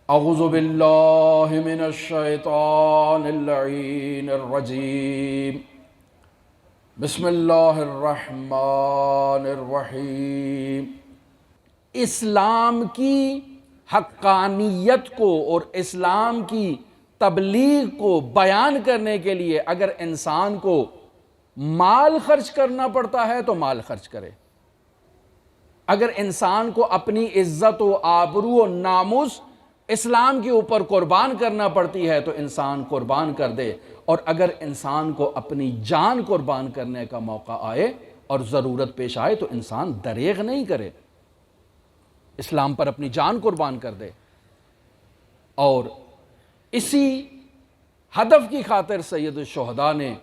اعوذ باللہ من الشیطان اللعین الرجیم بسم اللہ الرحمن الرحیم۔ اسلام کی حقانیت کو اور اسلام کی تبلیغ کو بیان کرنے کے لیے اگر انسان کو مال خرچ کرنا پڑتا ہے تو مال خرچ کرے، اگر انسان کو اپنی عزت و آبرو و ناموس اسلام کے اوپر قربان کرنا پڑتی ہے تو انسان قربان کر دے، اور اگر انسان کو اپنی جان قربان کرنے کا موقع آئے اور ضرورت پیش آئے تو انسان دریغ نہیں کرے، اسلام پر اپنی جان قربان کر دے۔ اور اسی ہدف کی خاطر سید الشہداء نے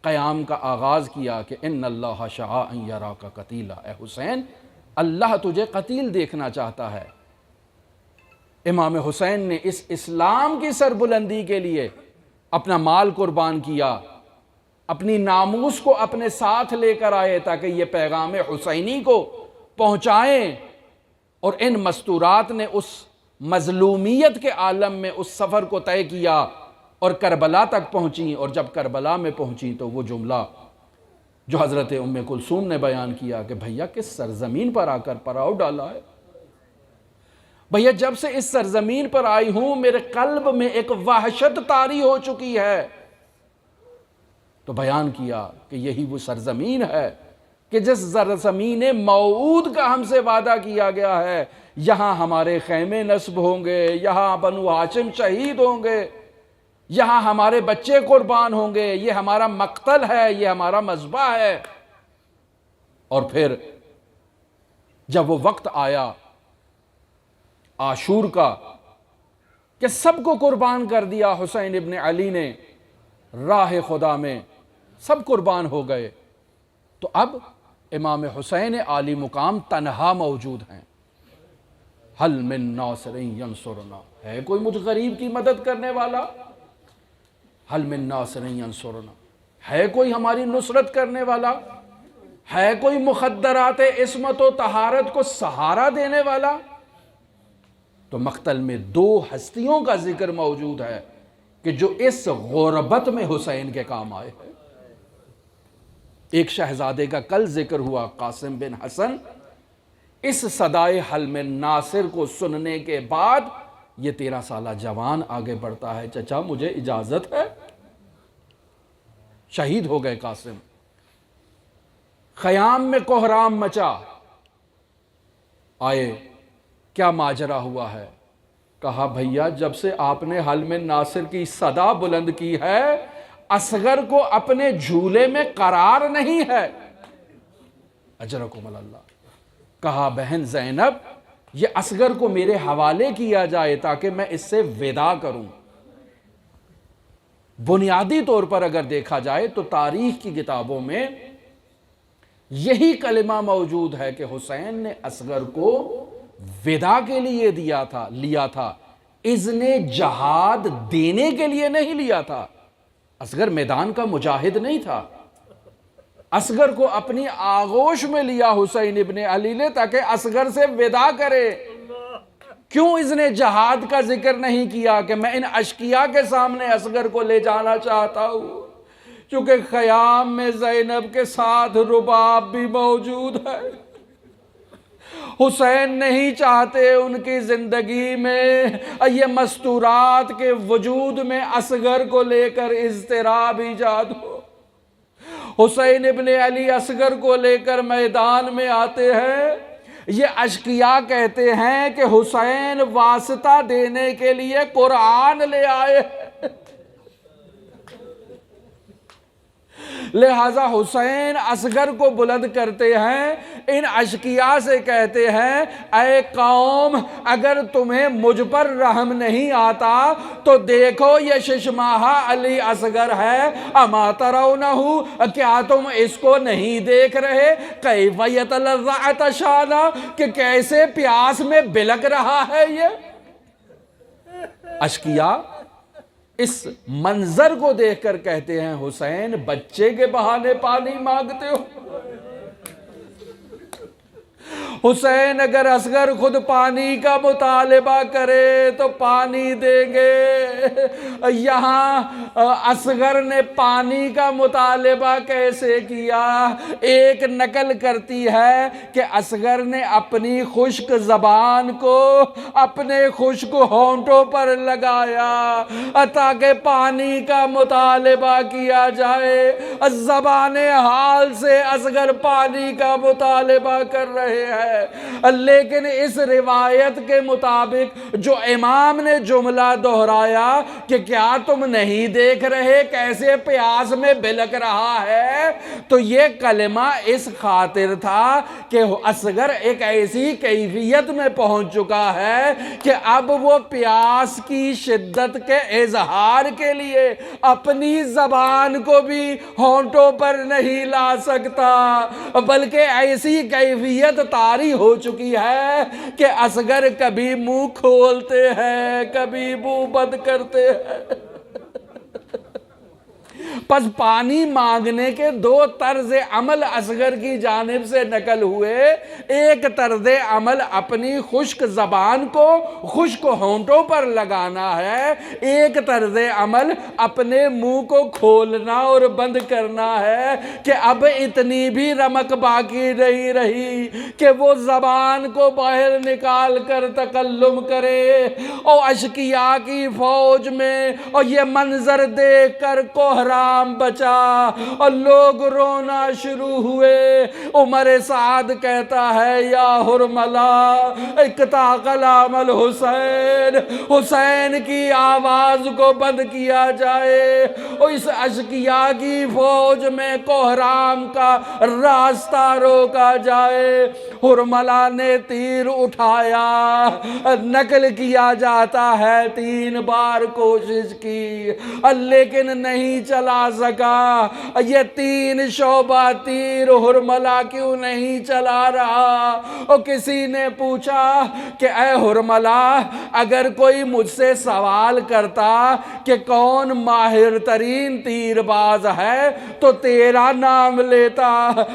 قیام کا آغاز کیا کہ ان اللہ شاء ان یراک قتیلا، اے حسین اللہ تجھے قتیل دیکھنا چاہتا ہے۔ امام حسین نے اس اسلام کی سربلندی کے لیے اپنا مال قربان کیا، اپنی ناموس کو اپنے ساتھ لے کر آئے تاکہ یہ پیغام حسینی کو پہنچائیں، اور ان مستورات نے اس مظلومیت کے عالم میں اس سفر کو طے کیا اور کربلا تک پہنچیں، اور جب کربلا میں پہنچیں تو وہ جملہ جو حضرت ام کلثوم نے بیان کیا کہ بھیا کس سرزمین پر آ کر پڑاؤ ڈالا ہے، بھیا جب سے اس سرزمین پر آئی ہوں میرے قلب میں ایک وحشت طاری ہو چکی ہے، تو بیان کیا کہ یہی وہ سرزمین ہے کہ جس سرزمین موعود کا ہم سے وعدہ کیا گیا ہے، یہاں ہمارے خیمے نصب ہوں گے، یہاں بنو ہاشم شہید ہوں گے، یہاں ہمارے بچے قربان ہوں گے، یہ ہمارا مقتل ہے، یہ ہمارا مذبح ہے۔ اور پھر جب وہ وقت آیا عاشور کا کہ سب کو قربان کر دیا حسین ابن علی نے راہ خدا میں، سب قربان ہو گئے، تو اب امام حسین عالی مقام تنہا موجود ہیں۔ حل من ناصر ینصرنا، ہے کوئی مجھ غریب کی مدد کرنے والا؟ حل من ناصر ینصرنا، ہے کوئی ہماری نصرت کرنے والا؟ ہے کوئی مخدرات عصمت و طہارت کو سہارا دینے والا؟ تو مقتل میں دو ہستیوں کا ذکر موجود ہے کہ جو اس غربت میں حسین کے کام آئے ہیں۔ ایک شہزادے کا کل ذکر ہوا، قاسم بن حسن، اس صدائے حل من ناصر کو سننے کے بعد یہ 13 سالہ جوان آگے بڑھتا ہے، چچا مجھے اجازت ہے؟ شہید ہو گئے قاسم۔ خیام میں کوہرام مچا، آئے کیا ماجرا ہوا ہے؟ کہا بھیا جب سے آپ نے حل من ناصر کی صدا بلند کی ہے اصغر کو اپنے جھولے میں قرار نہیں ہے، اجرکم اللہ۔ کہا بہن زینب یہ اصغر کو میرے حوالے کیا جائے تاکہ میں اس سے وداع کروں۔ بنیادی طور پر اگر دیکھا جائے تو تاریخ کی کتابوں میں یہی کلمہ موجود ہے کہ حسین نے اصغر کو وداع کے لیے لیا تھا، اذن جہاد دینے کے لیے نہیں لیا تھا۔ اصغر میدان کا مجاہد نہیں تھا، اصغر کو اپنی آغوش میں لیا حسین ابن علی نے تاکہ اصغر سے وداع کرے۔ کیوں اذن جہاد کا ذکر نہیں کیا کہ میں ان اشقیاء کے سامنے اصغر کو لے جانا چاہتا ہوں؟ چونکہ خیام میں زینب کے ساتھ رباب بھی موجود ہے، حسین نہیں چاہتے ان کی زندگی میں یہ مستورات کے وجود میں اصغر کو لے کر اضطراب ایجاد ہو۔ حسین ابن علی اصغر کو لے کر میدان میں آتے ہیں، یہ اشقیاء کہتے ہیں کہ حسین واسطہ دینے کے لیے قرآن لے آئے، لہذا حسین اصغر کو بلند کرتے ہیں، ان اشقیاء سے کہتے ہیں اے قوم اگر تمہیں مجھ پر رحم نہیں آتا تو دیکھو یہ ششماہا علی اصغر ہے، اما ترونہ، کیا تم اس کو نہیں دیکھ رہے؟ کیف یتلذع عطشانا، کہ کیسے پیاس میں بلک رہا ہے یہ۔ اشقیاء اس منظر کو دیکھ کر کہتے ہیں حسین بچے کے بہانے پانی مانگتے ہو، حسین اگر اصغر خود پانی کا مطالبہ کرے تو پانی دیں گے۔ یہاں اصغر نے پانی کا مطالبہ کیسے کیا؟ ایک نقل کرتی ہے کہ اصغر نے اپنی خشک زبان کو اپنے خشک ہونٹوں پر لگایا تاکہ پانی کا مطالبہ کیا جائے۔ زبان حال سے اصغر پانی کا مطالبہ کر رہے ہیں، لیکن اس روایت کے مطابق جو امام نے جملہ دہرایا کہ کیا تم نہیں دیکھ رہے کیسے پیاس میں بلک رہا ہے، تو یہ کلمہ اس خاطر تھا کہ اصغر ایک ایسی کیفیت میں پہنچ چکا ہے کہ اب وہ پیاس کی شدت کے اظہار کے لیے اپنی زبان کو بھی ہونٹوں پر نہیں لا سکتا، بلکہ ایسی کیفیت طاری ہو چکی ہے کہ اصغر کبھی منہ کھولتے ہیں کبھی منہ بند کرتے ہیں۔ پس پانی مانگنے کے دو طرز عمل اصغر کی جانب سے نقل ہوئے۔ ایک طرز عمل اپنی خشک زبان کو خشک ہونٹوں پر لگانا ہے، ایک طرز عمل اپنے منہ کو کھولنا اور بند کرنا ہے کہ اب اتنی بھی رمق باقی نہیں رہی کہ وہ زبان کو باہر نکال کر تکلم کرے۔ اور اشقیاء کی فوج میں اور یہ منظر دیکھ کر کوہرام بچا اور لوگ رونا شروع ہوئے۔ عمر سعد کہتا ہے یا حرملا اقطع کلام الحسین، حسین کی آواز کو بند کیا جائے اور اس اشقیاء کی فوج میں کوہرام کا راستہ روکا جائے۔ حرملا نے تیر اٹھایا، نقل کیا جاتا ہے 3 بار کوشش کی لیکن نہیں چلا سکا۔ یہ 3 شعبہ تیر حرملا کیوں نہیں چلا رہا؟ اور کسی نے پوچھا کہ اے حرملا اگر کوئی مجھ سے سوال کرتا کہ کون ماہر ترین تیر باز ہے تو تیرا نام لیتا،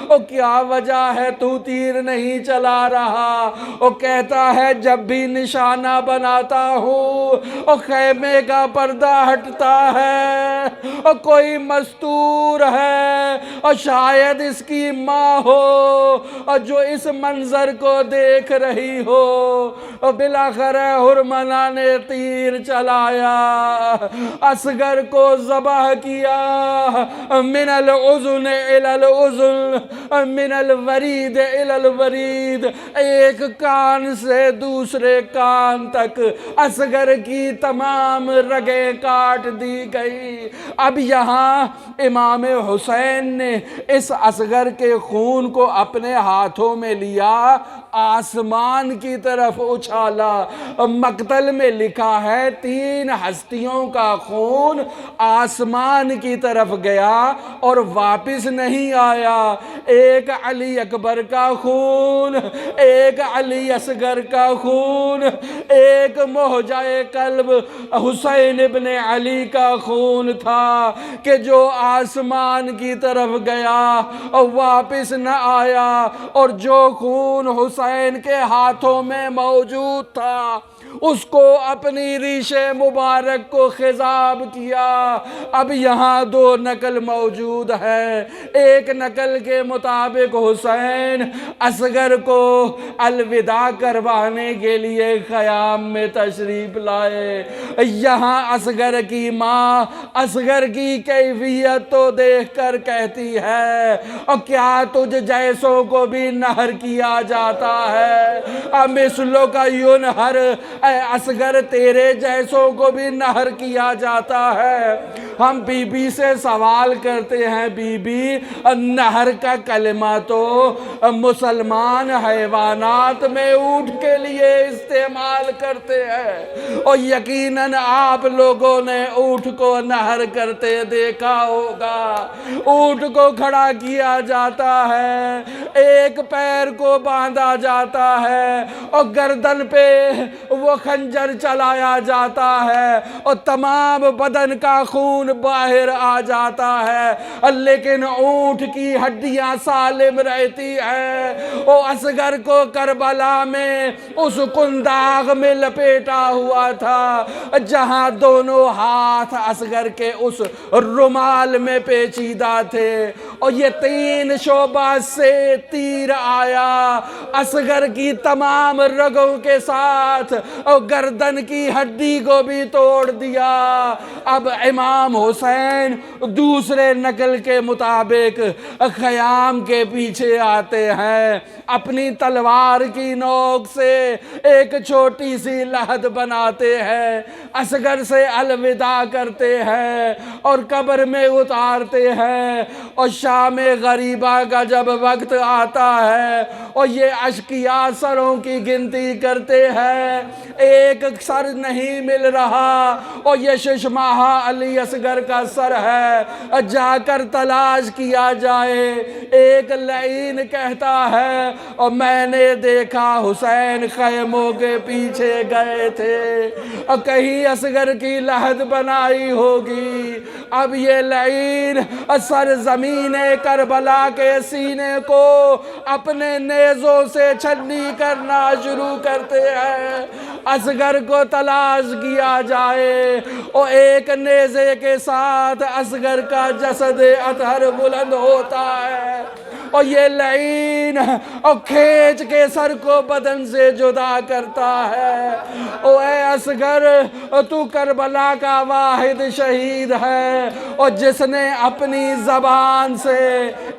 اور کیا وجہ ہے تو تیر نہیں چلا رہا؟ اور کہتا ہے جب بھی نشانہ بناتا ہوں اور خیمے کا پردہ ہٹتا ہے اور کوئی مستور ہے اور شاید اس کی ماں ہو اور جو اس منظر کو دیکھ رہی ہو، اور بالآخر حرملا نے تیر چلایا، اصغر کو ذبح کیا۔ من الاذن الى الاذن، من الورید الى الورید، ایک کان سے دوسرے کان تک اصغر کی تمام رگیں کاٹ دی گئی۔ اب یہاں امام حسین نے اس اصغر کے خون کو اپنے ہاتھوں میں لیا، آسمان کی طرف اچھالا۔ مقتل میں لکھا ہے 3 ہستیوں کا خون آسمان کی طرف گیا اور واپس نہیں آیا۔ ایک علی اکبر کا خون، ایک علی اصغر کا خون، ایک مہجۂ قلب حسین ابن علی کا خون تھا کہ جو آسمان کی طرف گیا اور واپس نہ آیا، اور جو خون حسین کے ہاتھوں میں موجود تھا اس کو اپنی ریش مبارک کو خضاب کیا۔ اب یہاں 2 نقل موجود ہے۔ ایک نقل کے مطابق حسین اصغر کو الوداع کروانے کے لیے خیام میں تشریف لائے۔ یہاں اصغر کی ماں اصغر کی کیفیت تو دیکھ کر کہتی ہے اور کیا تجھ جیسوں کو بھی نہر کیا جاتا ہے؟ مثلوں کا ینہر، اے اصغر تیرے جیسوں کو بھی نہر کیا جاتا ہے۔ ہم بی بی سے سوال کرتے ہیں، بی بی نہر کا کلمہ تو مسلمان حیوانات میں اونٹ کے لیے استعمال کرتے ہیں، اور یقیناً آپ لوگوں نے اونٹ کو نہر کرتے دیکھا ہوگا۔ اونٹ کو کھڑا کیا جاتا ہے، ایک پیر کو باندھا جاتا ہے اور گردن پہ وہ وہ خنجر چلایا جاتا ہے اور تمام بدن کا خون باہر آ جاتا ہے، لیکن اونٹ کی ہڈیاں سالم رہتی ہے۔ وہ اصغر کو کربلا میں اس قنداق میں لپیٹا ہوا تھا جہاں دونوں ہاتھ اصغر کے اس رومال میں پیچیدہ تھے، اور یہ 3 شعبہ سے تیر آیا اصغر کی تمام رگوں کے ساتھ اور گردن کی ہڈی کو بھی توڑ دیا۔ اب امام حسین دوسرے نقل کے مطابق خیام کے پیچھے آتے ہیں، اپنی تلوار کی نوک سے ایک چھوٹی سی لحد بناتے ہیں، اصغر سے الوداع کرتے ہیں اور قبر میں اتارتے ہیں، اور شام غریبہ کا جب وقت آتا ہے اور یہ اشقیاء سروں کی گنتی کرتے ہیں، ایک سر نہیں مل رہا، اور یہ 6 ماہہ علی اصغر کا سر ہے، جا کر تلاش کیا جائے۔ ایک لعین کہتا ہے اور میں نے دیکھا حسین خیموں کے پیچھے گئے تھے اور کہیں اصغر کی لحد بنائی ہوگی۔ اب یہ لعین سرزمین کربلا کے سینے کو اپنے نیزوں سے چھلنی کرنا شروع کرتے ہیں۔ اصغر کو تلاش کیا جائے، اور ایک نیزے کے ساتھ اصغر کا جسد اطہر بلند ہوتا ہے، اور یہ لعین اور کھینچ کے سر کو بدن سے جدا کرتا ہے۔ او اے اصغر، تو کربلا کا واحد شہید ہے، اور جس نے اپنی زبان سے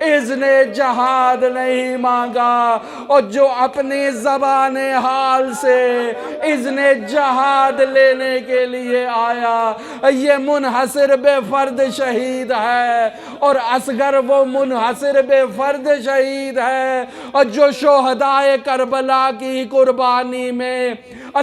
اذن جہاد نہیں مانگا، اور جو اپنی زبان حال سے اذن جہاد لینے کے لیے آیا، یہ منحصر بے فرد شہید ہے، اور اصغر وہ منحصر بے فرد شہید ہے، اور جو شہدائے کربلا کی قربانی میں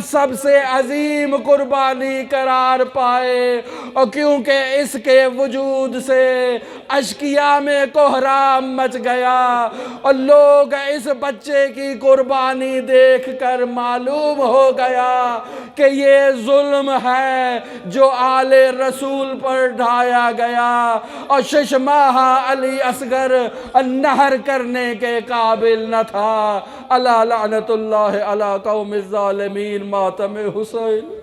سب سے عظیم قربانی قرار پائے، اور کیونکہ اس کے وجود سے اشقیاء میں کوہرام مچ گیا، اور لوگ اس بچے کی قربانی دیکھ کر معلوم ہو گیا کہ یہ ظلم ہے جو آل رسول پر ڈھایا گیا، اور 6 ماہہ علی اصغر نہر کرنے کے قابل نہ تھا۔ الا لعنت اللہ علی قوم الظالمین، ماتم حسین۔